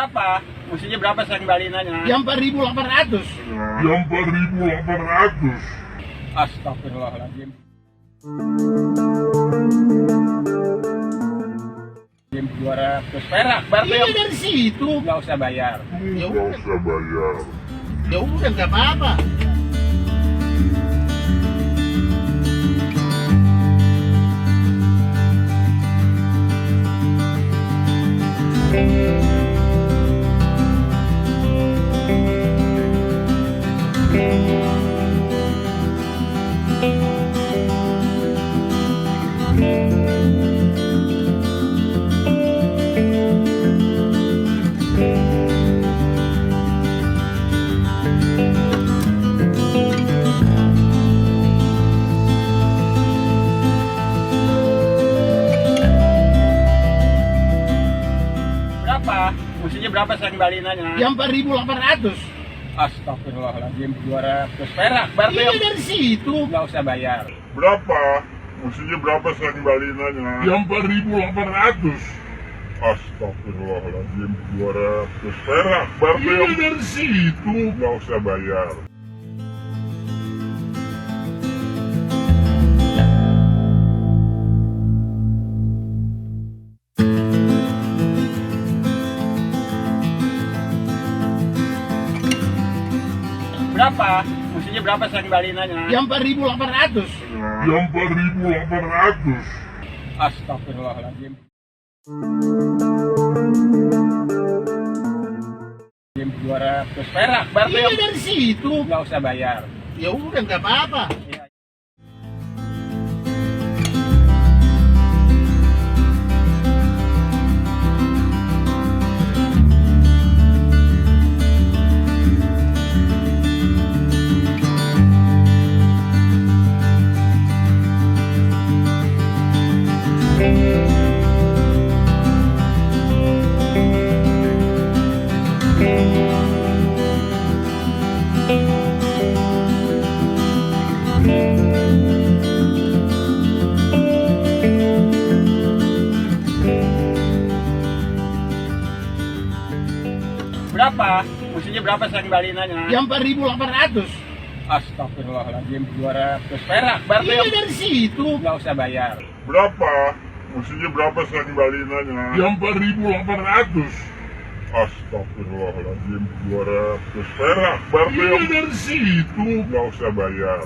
Berapa? Mestinya berapa saya kembalinannya? Yang 4.800. Yang 4.800. Astagfirullahaladzim. Jam 200 perak, berarti Iya dari situ. nggak usah bayar. Ya Nggak udah, usah bayar. ya udah nggak apa-apa. Berapa? Mestinya berapa saya kembalinannya? Yang 4.800. Astagfirullahaladzim, 200 perak, berarti Iya dari situ. nggak usah bayar. Berapa? Mestinya berapa saya kembalinannya? Yang 4.800. Astagfirullahaladzim, 200 perak. Berarti Iya dari situ. nggak usah bayar. Berapa? Mestinya berapa saya kembalinannya? Yang 4.800. Yang 4.800. Astagfirullahaladzim. Jam 200 perak, berarti Iya dari situ. nggak usah bayar. Ya udah nggak apa-apa. Iya. Berapa? Mestinya berapa saya kembalinannya? Yang 4.800. Astagfirullahaladzim, 200 perak, berarti Iya dari situ. nggak usah bayar. Berapa? Mestinya berapa saya kembalinannya? Yang 4.800. Astagfirullahaladzim, 200 perak. Berarti Iya dari situ. nggak usah bayar.